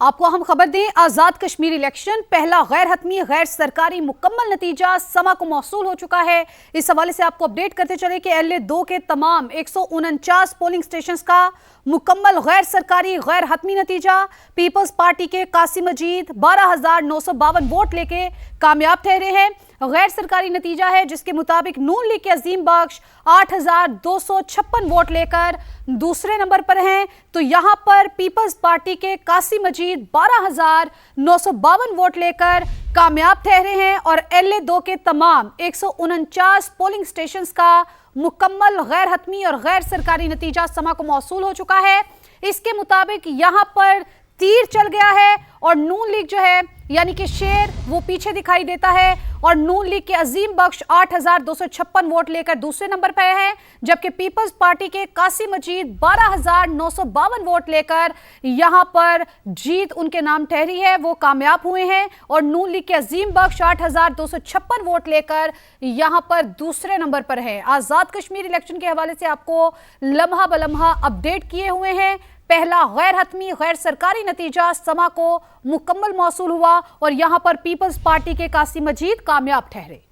आपको हम खबर दें, आजाद कश्मीर इलेक्शन पहला गैर हतमी गैर सरकारी मुकम्मल नतीजा समा को मौसूल हो चुका है। इस हवाले से आपको अपडेट करते चले कि LA2 के तमाम 149 पोलिंग स्टेशंस का मुकम्मल गैर सरकारी गैर हतमी नतीजा पीपल्स पार्टी के कासिम मजीद 12,952 वोट लेके कामयाब ठहरे हैं। गैर सरकारी नतीजा है जिसके मुताबिक नून लीग के अजीम बख्श 8,256 वोट लेकर दूसरे नंबर पर हैं, तो यहां पर पीपल्स पार्टी के कासिम मजीद 12,952 वोट लेकर कामयाब ठहरे हैं और LA2 के तमाम 149 पोलिंग स्टेशंस का मुकम्मल गैर हतमी और गैर सरकारी नतीजा समा को मौसूल हो चुका है। इसके मुताबिक यहां पर तीर चल गया है और नून लीग जो है यानी कि शेर वो पीछे दिखाई देता है और नून लीग के अजीम बख्श 8,256 वोट लेकर दूसरे नंबर पर है, जबकि पीपल्स पार्टी के कासिम मजीद 12,952 वोट लेकर यहां पर जीत उनके नाम ठहरी है, वो कामयाब हुए हैं और नून लीग के अजीम बख्श 8,256 वोट लेकर यहां पर दूसरे नंबर पर है। आजाद कश्मीर इलेक्शन के हवाले से आपको लम्हा बलम्हा अपडेट किए हुए हैं। पहला गैर हतमी गैर सरकारी नतीजा समा को मुकम्मल मौसूल हुआ और यहां पर पीपल्स पार्टी के कासिम मजीद कामयाब ठहरे।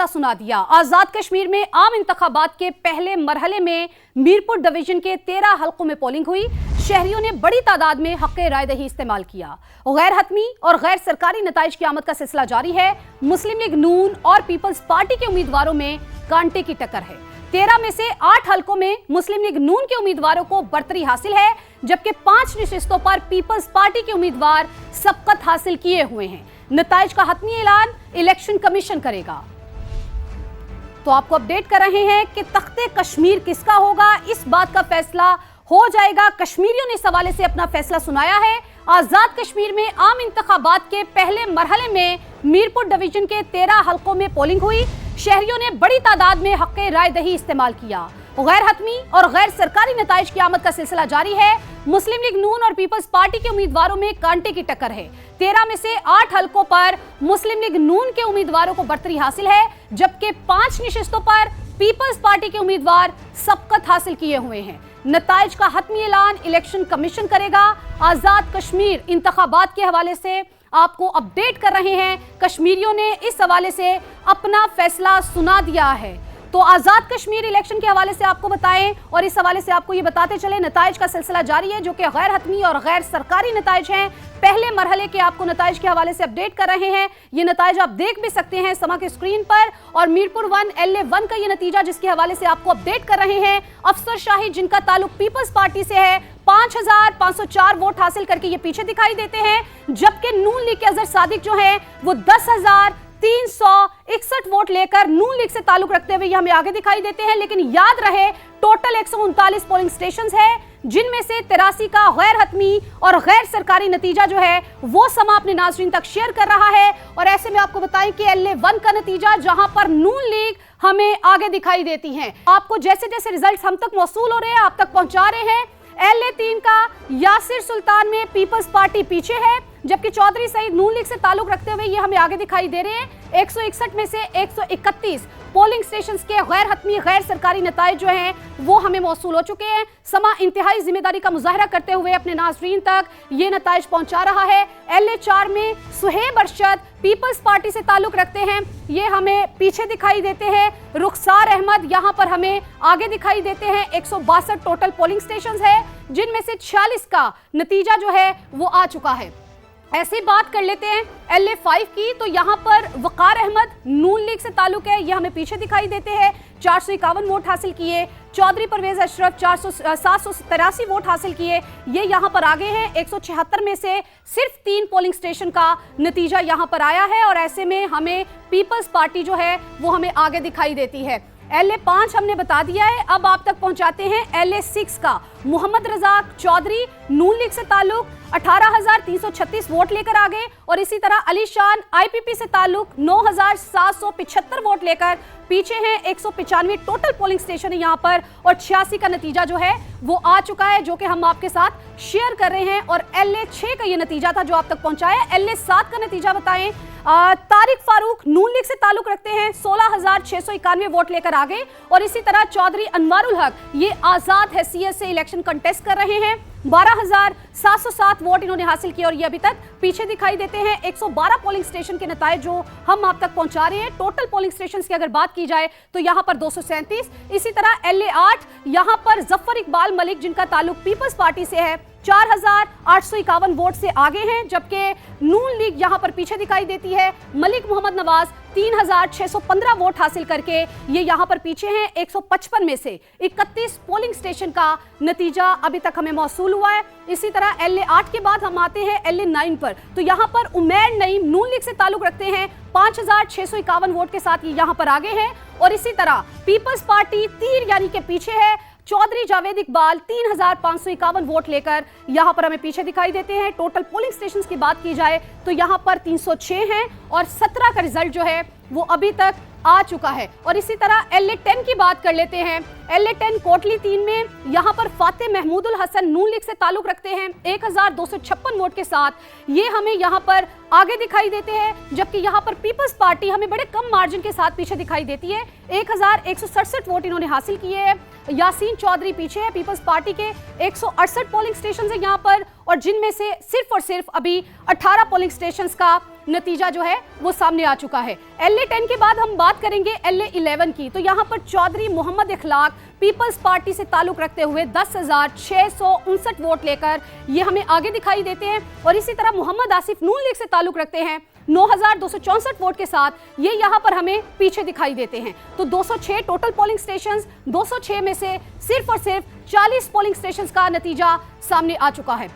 सुना दिया, आजाद कश्मीर में आम इंतखाबात के पहले मरहले में मीरपुर डिवीजन के 13 हलकों में पोलिंग हुई। शहरियों ने बड़ी तादाद में हक़ राय दही इस्तेमाल किया। गैर हतमी और गैर सरकारी नताइज की आमद का सिलसिला जारी है। मुस्लिम लीग नून और पीपल्स पार्टी के उम्मीदवारों में कांटे की टक्कर है। 13 में से 8 हलकों में मुस्लिम लीग नून के उम्मीदवारों को बढ़तरी हासिल है, जबकि 5 नशिस्तों पर पीपल्स पार्टी के उम्मीदवार सबकत हासिल किए हुए हैं। नताइज का हतमी ऐलान इलेक्शन कमीशन करेगा। तो आपको अपडेट कर रहे हैं कि तख्ते कश्मीर किसका होगा, इस बात का फैसला हो जाएगा। कश्मीरियों ने इस हवाले से अपना फैसला सुनाया है। आजाद कश्मीर में आम इंतखाबात के पहले मरहले में मीरपुर डिवीजन के 13 हलकों में पोलिंग हुई। शहरियों ने बड़ी तादाद में हक़ राय दही इस्तेमाल किया। गैर हतमी और गैर सरकारी नताइज की आमद का सिलसिला जारी है। मुस्लिम लीग नून और पीपल्स पार्टी के उम्मीदवारों में कांटे की टक्कर है। 13 में से 8 हलकों पर मुस्लिम लीग नून के उम्मीदवारों को बढ़तरी हासिल है, जबकि 5 नशिस्तों पर पीपल्स पार्टी के उम्मीदवार सबकत हासिल किए हुए हैं। नताइज का हतमी ऐलान इलेक्शन कमीशन करेगा। आजाद कश्मीर इंतखाबात के हवाले से आपको अपडेट कर रहे हैं। कश्मीरियों ने इस हवाले से अपना फैसला सुना दिया है। तो आजाद कश्मीर इलेक्शन के हवाले से आपको बताएं और इस हवाले से आपको ये बताते चले, नताइज का सिलसिला जारी है जो कि गैर हतमी और गैर सरकारी नताइज हैं। पहले मरहले के आपको नताइज के हवाले से अपडेट कर रहे हैं। ये नताइज आप देख भी सकते हैं समा के स्क्रीन पर और मीरपुर 1 LA1 का ये नतीजा जिसके हवाले से आपको अपडेट कर रहे हैं। अफसर शाही जिनका ताल्लुक पीपल्स पार्टी से है 5,504 वोट हासिल करके ये पीछे दिखाई देते हैं, जबकि नून लीग के अजहर सादिक जो है वो 10,361 वोट लेकर नून लीग से ताल्लुक रखते हुए ये हमें आगे दिखाई देते हैं। लेकिन याद रहे टोटल 139 पोलिंग स्टेशंस है, जिनमें से 83 का गैर हतमी और गैर सरकारी नतीजा जो है वो समा अपने नाज़रीन तक शेयर कर रहा है। और ऐसे में आपको बताएं कि LA1 का नतीजा जहां पर नून लीग हमें आगे दिखाई देती है। आपको जैसे जैसे रिजल्ट हम तक मौसूल हो रहे हैं आप तक पहुंचा रहे हैं। LA3 का यासिर सुल्तान में पीपल्स पार्टी पीछे है, जबकि चौधरी सईद नून लीग से ताल्लुक रखते हुए ये हमें आगे दिखाई दे रहे हैं। 161 में से 131 पोलिंग स्टेशंस के गैर हतमी गैर सरकारी नताइज जो हैं वो हमें मौसूल हो चुके हैं। समा इंतहाई जिम्मेदारी का मुजाहरा करते हुए अपने नाज़रीन तक ये नताइज पहुंचा रहा है। LA4 में सुहेब अरशद पीपल्स पार्टी से ताल्लुक रखते हैं, ये हमें पीछे दिखाई देते हैं। रुखसार अहमद यहाँ पर हमें आगे दिखाई देते हैं। 162 टोटल पोलिंग स्टेशंस है, जिनमें से 46 का नतीजा जो है वो आ चुका है। ऐसी बात कर लेते हैं LA5 की, तो यहाँ पर वकार अहमद नून लीग से ताल्लुक है, ये हमें पीछे दिखाई देते हैं। 451 वोट हासिल किए। चौधरी परवेज अशरफ 783 वोट हासिल किए, ये यहाँ पर आगे हैं। 176 में से सिर्फ 3 पोलिंग स्टेशन का नतीजा यहाँ पर आया है और ऐसे में हमें पीपल्स पार्टी जो है वो हमें आगे दिखाई देती है। LA5 हमने बता दिया है। अब आप तक पहुंचाते हैं LA6 का। मोहम्मद रजाक चौधरी नून लीग से ताल्लुक 18,336 वोट लेकर आगे और इसी तरह अली शान IPP से ताल्लुक 9,775 वोट लेकर पीछे हैं। 195 टोटल पोलिंग स्टेशन है यहाँ पर और 86 का नतीजा जो है वो आ चुका है, जो कि हम आपके साथ शेयर कर रहे हैं। और LA6 का ये नतीजा था जो आप तक पहुंचाया। LA7 का नतीजा बताएं। तारिक फारूक नून लीग से ताल्लुक रखते हैं, 16,691 वोट लेकर आ गए। और इसी तरह चौधरी अनवारुल हक ये आजाद हैसियत से इलेक्शन कंटेस्ट कर रहे हैं, 12,707 वोट इन्होंने हासिल किए और ये अभी तक पीछे दिखाई देते हैं। 112 पोलिंग स्टेशन के नतीजे जो हम आप तक पहुंचा रहे हैं। टोटल पोलिंग स्टेशन की अगर बात की जाए तो यहां पर 237। इसी तरह LA 8 यहां पर जफर इकबाल मलिक जिनका ताल्लुक पीपल्स पार्टी से है, 4,851 वोट से आगे हैं, जबकि नून लीग यहां पर पीछे दिखाई देती है। मलिक मोहम्मद नवाज 3,615 वोट हासिल करके ये यहां पर पीछे हैं। 155 में से 31 पोलिंग स्टेशन का नतीजा अभी तक हमें मौसूल हुआ है। इसी तरह LA 8 के बाद हम आते हैं LA 9 पर, तो यहां पर उमैर नईम नून लीग से ताल्लुक रखते हैं, 5,651 वोट के साथ ये यहां पर आगे हैं। और इसी तरह पीपल्स पार्टी तीर यानी के पीछे है, चौधरी जावेद इकबाल 3,551 वोट लेकर यहां पर हमें पीछे दिखाई देते हैं। टोटल पोलिंग स्टेशंस की बात की जाए तो यहां पर 306 हैं और 17 का रिजल्ट जो है वो अभी तक आ चुका है। और इसी तरह LA 10 की बात कर लेते हैं। LA 10 कोटली 3 में यहां पर फाते महमूदुल हसन नून लीग से ताल्लुक रखते हैं, 1,256 वोट के साथ ये हमें यहां पर आगे दिखाई देते हैं, जबकि यहां पर पीपल्स पार्टी हमें बड़े कम मार्जिन के साथ पीछे दिखाई देती है। 1,167 वोट इन्होंने हासिल किए हैं। यासीन चौधरी पीछे है, पीपल्स पार्टी के 168 पोलिंग स्टेशन है यहां पर, और जिनमें से सिर्फ और सिर्फ अभी 18 पोलिंग स्टेशंस का नतीजा जो है वो सामने आ चुका है। LA 10 के बाद हम बात करेंगे LA 11 की, तो यहां पर चौधरी मोहम्मद इखलाक पीपल्स पार्टी से ताल्लुक रखते हुए 10,659 वोट लेकर ये हमें आगे दिखाई देते हैं। और इसी तरह मोहम्मद आसिफ नून लीग से ताल्लुक रखते हैं, 9,264 वोट के साथ ये यहां पर हमें पीछे दिखाई देते हैं। तो 206 टोटल पोलिंग स्टेशंस, 206 में से सिर्फ और सिर्फ 40 पोलिंग स्टेशंस का नतीजा सामने आ चुका है।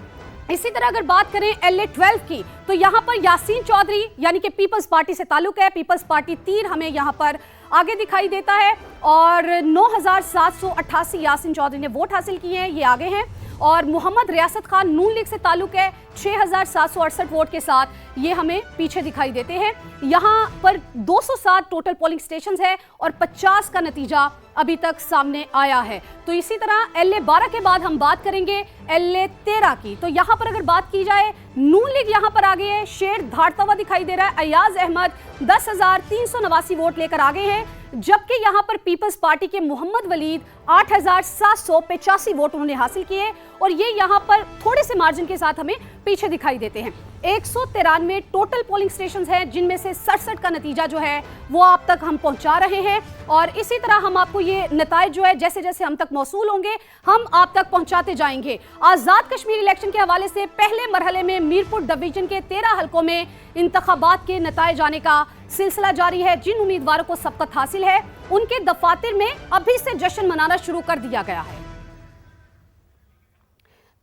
इसी तरह अगर बात करें LA 12 की, तो यहां पर यासीन चौधरी यानी कि पीपल्स पार्टी से ताल्लुक है, पीपल्स पार्टी तीर हमें यहां पर आगे दिखाई देता है और 9,788 यासीन चौधरी ने वोट हासिल किए हैं, ये आगे हैं। और मोहम्मद रियासत खान नून लीग से ताल्लुक है, 6,768 वोट के साथ ये हमें पीछे दिखाई देते हैं। यहाँ पर 207 टोटल पोलिंग स्टेशंस है और 50 का नतीजा अभी तक सामने आया है। तो इसी तरह LA 12 के बाद हम बात करेंगे LA 13 की, तो यहाँ पर अगर बात की जाए नून लीग यहाँ पर आगे है, शेर धाड़ता हुआ दिखाई दे रहा है। अयाज अहमद 10,389 वोट लेकर आगे हैं, जबकि यहाँ पर पीपल्स पार्टी के मोहम्मद वलीद 8,785 वोट उन्होंने हासिल किए और ये यहाँ पर थोड़े से मार्जिन के साथ हमें पीछे दिखाई देते हैं। 193 टोटल पोलिंग स्टेशंस हैं, जिनमें से 67 का नतीजा जो है वो आप तक हम पहुंचा रहे हैं। और इसी तरह हम आपको ये नतीजे जो है जैसे जैसे हम तक मौसूल होंगे हम आप तक पहुंचाते जाएंगे। आज़ाद कश्मीर इलेक्शन के हवाले से पहले मरहले में मीरपुर डिवीजन के 13 हलकों में इंतखाबात के नतीजे जाने का सिलसिला जारी है। जिन उम्मीदवारों को सबकत हासिल है उनके दफातर में अभी से जश्न मनाना शुरू कर दिया गया है।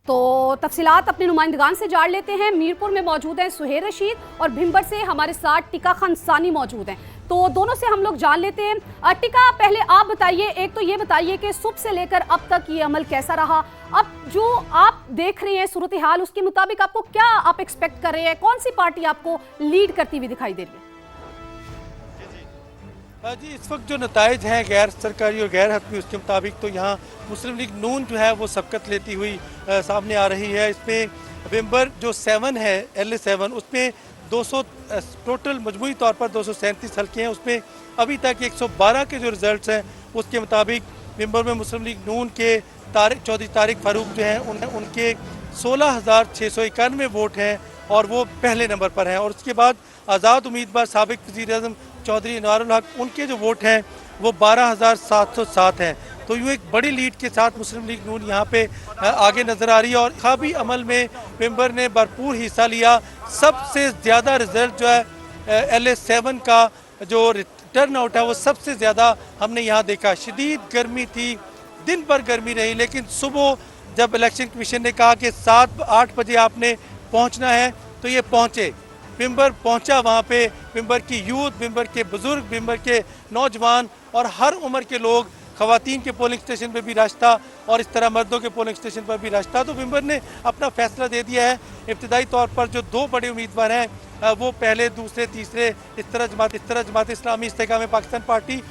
तो तफसीलात अपने नुमाइंदगान से जान लेते हैं। मीरपुर में मौजूद हैं सुहेर रशीद और भिम्बर से हमारे साथ टिका खान सानी मौजूद हैं, तो दोनों से हम लोग जान लेते हैं। टिका, पहले आप बताइए, एक तो ये बताइए कि सुबह से लेकर अब तक ये अमल कैसा रहा, अब जो आप देख रहे हैं सूरत हाल उसके मुताबिक आपको क्या आप एक्सपेक्ट कर रहे हैं, कौन सी पार्टी आपको लीड करती हुई दिखाई दे रही है? जी, इस वक्त जो नताइज हैं गैर सरकारी और गैर हतमी उसके मुताबिक तो यहाँ मुस्लिम लीग नून जो है वो सबकत लेती हुई सामने आ रही है। इसमें भिम्बर जो 7 है LA 7 उसमें 200 टोटल मजमूई तौर पर 237 हल्के हैं, उसमें अभी तक 112 के जो रिजल्ट्स हैं उसके मुताबिक भिम्बर में मुस्लिम लीग नून के चौधरी तारिक फारूक जो हैं उनके 16,691 वोट हैं और वो पहले नंबर पर हैं। और उसके बाद आज़ाद उम्मीदवार साबिक वज़ीर-ए-आज़म चौधरी अनवारुल हक उनके जो वोट हैं वो 12,707 हैं। तो यूँ एक बड़ी लीड के साथ मुस्लिम लीग नून यहाँ पे आगे नज़र आ रही है और इंतखाबी अमल में भिम्बर ने भरपूर हिस्सा लिया। सबसे ज़्यादा रिजल्ट जो है LA 7 का जो टर्न आउट है वो सबसे ज़्यादा हमने यहाँ देखा। शदीद गर्मी थी, दिन भर गर्मी रही, लेकिन सुबह जब इलेक्शन कमीशन ने कहा कि 7-8 बजे आपने पहुँचना है तो ये पहुँचे। भिम्बर पहुंचा, वहाँ पे भिम्बर की यूथ, भिम्बर के बुजुर्ग, भिम्बर के नौजवान और हर उम्र के लोग, ख़वातीन के पोलिंग स्टेशन पे भी रश था और इस तरह मर्दों के पोलिंग स्टेशन पर भी रश था। तो भिम्बर ने अपना फैसला दे दिया है। इब्तदाई तौर पर जो 2 बड़े उम्मीदवार हैं वो पहले, दूसरे, तीसरे, इस तरह जमात इस्लामी इस्तेकाम पाकिस्तान पार्टी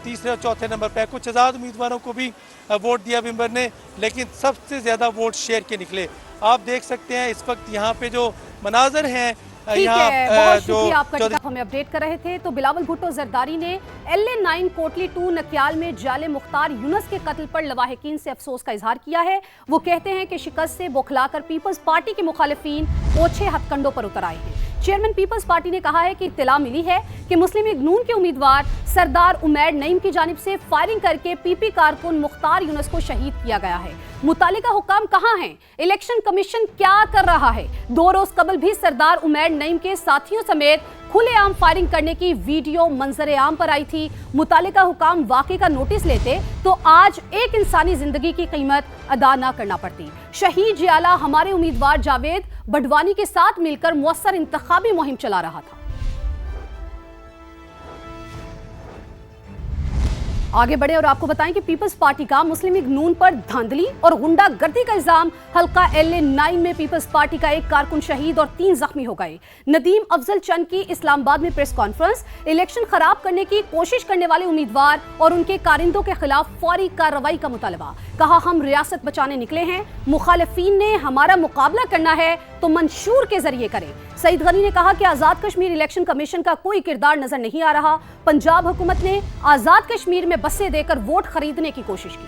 तीसरे और चौथे नंबर पर। कुछ आज़ाद उम्मीदवारों को भी वोट दिया भिम्बर ने, लेकिन सबसे ज़्यादा वोट शेयर के निकले। आप देख सकते हैं इस वक्त यहाँ पे जो मनाजर हैं ठीक है, बहुत शुक्रिया आपका टिकट हमें अपडेट कर रहे थे। तो बिलावल भुट्टो जरदारी ने LA9 कोटली 2 नकियाल में जाले मुख्तार यूनुस के कत्ल पर लवाहिकीन से अफसोस का इजहार किया है। वो कहते हैं कि शिकस्त से बौखलाकर पीपल्स पार्टी के मुखालिफिन ओछे हथकंडों पर उतर आए हैं। चेयरमैन पीपल्स पार्टी ने कहा है कि इत्तला मिली है कि मुस्लिम लीग नून के उम्मीदवार सरदार उमैर नईम की जानिब से फायरिंग करके PP कारकुन मुख्तार यूनुस को शहीद किया गया है। मुतालिका हुक्काम कहां हैं? इलेक्शन कमीशन क्या कर रहा है? 2 रोज कबल भी सरदार उमैर नईम के साथियों समेत खुलेआम फायरिंग करने की वीडियो मंजरे आम पर आई थी। मुतालिका हुक्काम वाकई का नोटिस लेते तो आज एक इंसानी जिंदगी की कीमत अदा न करना पड़ती। शहीद जियाला हमारे उम्मीदवार जावेद बडवानी के साथ मिलकर मुअस्सर इंतखाबी मुहिम चला रहा था। आगे बढ़े और आपको बताएं कि पीपल्स पार्टी का मुस्लिम लीग नून पर धांधली और गुंडागर्दी का इल्जाम। हल्का LA9 में पीपल्स पार्टी का 1 कारकुन शहीद और 3 जख्मी हो गए। नदीम अफजल चंद की इस्लामाबाद में प्रेस कॉन्फ्रेंस। इलेक्शन खराब करने की कोशिश करने वाले उम्मीदवार और उनके कारिंदों के खिलाफ फौरी कार्रवाई का मुतालबा। कहा, हम रियासत बचाने निकले हैं, मुखालिफिन ने हमारा मुकाबला करना है तो मंशूर के जरिए करें। सईद गनी ने कहा कि आजाद कश्मीर इलेक्शन कमीशन का कोई किरदार नजर नहीं आ रहा। पंजाब हुकूमत ने आजाद कश्मीर में बसें देकर वोट खरीदने की कोशिश की।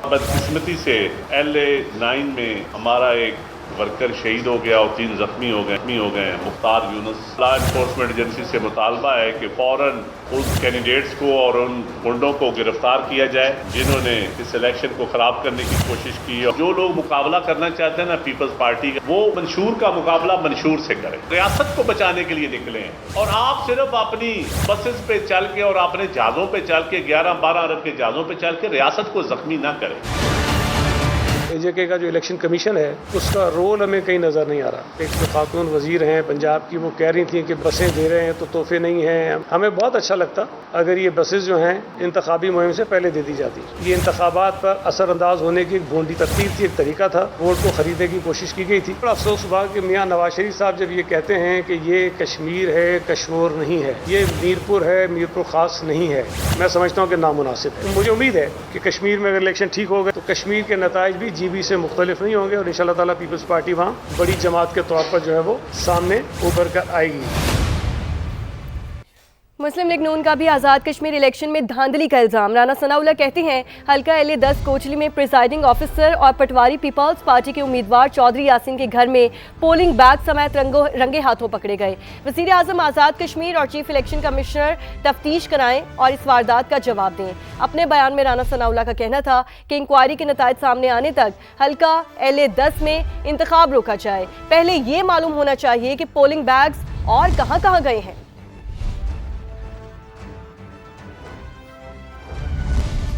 बदकिस्मती से LA9 में हमारा एक वर्कर शहीद हो गया और 3 जख्मी हो गए Mukhtar Yunus. Law enforcement agency से मुतालबा है कि फौरन उस कैंडिडेट्स को और उन गुंडों को गिरफ्तार किया जाए जिन्होंने इस इलेक्शन को खराब करने की कोशिश की। और जो लोग मुकाबला करना चाहते हैं ना पीपल्स पार्टी का, वो मंशूर का मुकाबला मंशूर से करें। रियासत को बचाने के लिए निकले हैं और आप सिर्फ अपनी बसेस पे चल के और अपने जहाजों पे चल के 11-12 अरब के जहाजों पे चल के रियासत को जख्मी ना करें। AJK का जो इलेक्शन कमीशन है उसका रोल हमें कहीं नज़र नहीं आ रहा। एक जो खातून वजीर हैं पंजाब की, वो कह रही थी कि बसें दे रहे हैं तो तोहफे नहीं हैं। हमें बहुत अच्छा लगता अगर ये बसेस जो हैं इंतखाबी मुहिम से पहले दे दी जाती। ये इंतखाबात पर असरअंदाज होने की एक भोंडी तरतीब थी, एक तरीका था। वोट को खरीदने की कोशिश की गई थी। बड़ा अफसोस हुआ कि मियाँ नवाज शरीफ साहब जब ये कहते हैं कि ये कश्मीर है, कश्मीर नहीं है, ये मीरपुर है, मीरपुर खास नहीं है, मैं समझता हूँ कि नामुनासिब है। मुझे उम्मीद है कि कश्मीर में अगर इलेक्शन ठीक हो गए तो कश्मीर के नताइज भी GB से मुख्तलिफ नहीं होंगे और इंशाअल्लाह ताला पीपल्स पार्टी वहाँ बड़ी जमात के तौर पर जो है वो सामने उभर कर आएगी। मुस्लिम लीग नून का भी आज़ाद कश्मीर इलेक्शन में धांधली का इल्ज़ाम। राना सनाउल्लाह कहते हैं हल्का LA10 कोचली में प्रिसाइडिंग ऑफिसर और पटवारी पीपल्स पार्टी के उम्मीदवार चौधरी यासीन के घर में पोलिंग बैग समेत रंगे हाथों पकड़े गए। वज़ीर आज़म आज़ाद कश्मीर और चीफ इलेक्शन कमिश्नर तफ्तीश कराएं और इस वारदात का जवाब दें। अपने बयान में राना सनाउल्लाह का कहना था कि इंक्वायरी के नताइज सामने आने तक हल्का LA10 में इंतखाब रोका जाए। पहले ये मालूम होना चाहिए कि पोलिंग बैग्स और कहाँ कहाँ गए हैं।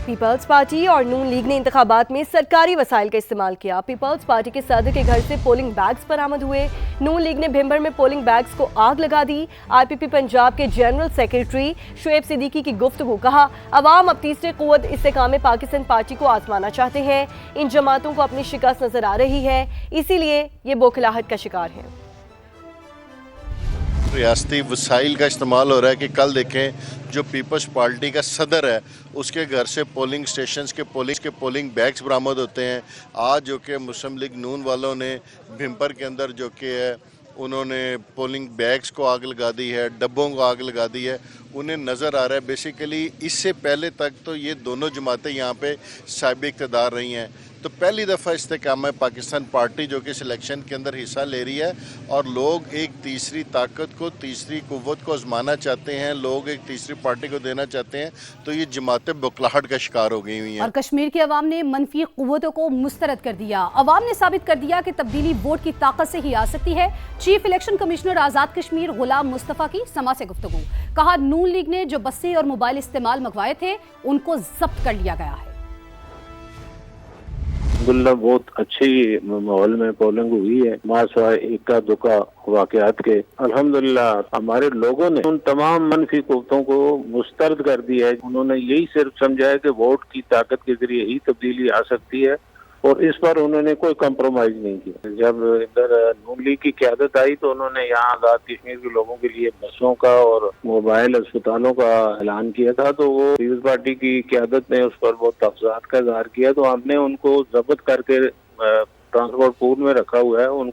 पीपल्स पार्टी और नून लीग ने इंतखाबात में सरकारी वसाइल का इस्तेमाल किया। पीपल्स पार्टी के सदर के घर से पोलिंग बैग्स बरामद हुए। नून लीग ने भिंबर में पोलिंग बैग्स को आग लगा दी। IPP पंजाब के जनरल सेक्रेटरी शुएब सिद्दीकी की गुफ्तगू। कहा, अवाम अब तीसरे कुव्वत इस्तेकाम पाकिस्तान पार्टी को आजमाना चाहते हैं। इन जमातों को अपनी शिकस्त नजर आ रही है, इसीलिए ये बौखलाहट का शिकार है। रियासती वसाइल का इस्तेमाल हो रहा है कि कल देखें जो पीपल्स पार्टी का सदर है उसके घर से पोलिंग स्टेशंस के पोलिंग बैग्स बरामद होते हैं। आज जो कि मुस्लिम लीग नून वालों ने भिंपर के अंदर जो कि है उन्होंने पोलिंग बैग्स को आग लगा दी है, डब्बों को आग लगा दी है। उन्हें नज़र आ रहा है बेसिकली इससे पहले तक तो ये दोनों जमातें यहाँ पे साहिब इक़्तिदार रही हैं। तो पहली दफ़ा इस्तेकाम पाकिस्तान पार्टी जो कि सिलेक्शन के अंदर हिस्सा ले रही है और लोग एक तीसरी ताकत को, तीसरी कुव्वत को आजमाना चाहते हैं, लोग एक तीसरी पार्टी को देना चाहते हैं। तो ये जमातें बौखलाहट का शिकार हो गई हुई हैं। और कश्मीर की अवाम ने मनफी कुव्वतों को मुस्तरद कर दिया। अवाम ने साबित कर दिया कि तब्दीली वोट की ताकत से ही आ सकती है। Chief election commissioner Azad Kashmir गुलाम मुस्तफ़ा की समा से गुफ्तगू। कहा, नून लीग ने जो बसें और मोबाइल इस्तेमाल मंगवाए थे उनको जब्त कर लिया गया है। अल्हम्दुलिल्लाह बहुत अच्छी माहौल में पोलिंग हुई है। माशा इक्का दुक्का वाकयात के अल्हम्दुलिल्लाह हमारे लोगों ने उन तमाम मनफी कुव्वतों को मुस्तरद कर दिया है। उन्होंने यही सिर्फ समझा है कि वोट की ताकत के जरिए ही तब्दीली आ सकती है और इस पर उन्होंने कोई कंप्रोमाइज नहीं किया। जब इधर नून लीग की क़यादत आई तो उन्होंने यहाँ आज़ाद कश्मीर के लोगों के लिए बसों का और मोबाइल अस्पतालों का ऐलान किया था, तो वो पीपल्स पार्टी की क़यादत ने उस पर बहुत तफज़ात का इज़हार किया, तो हमने उनको जब्त करके ट्रांसपोर्ट पूल में रखा हुआ है। उनको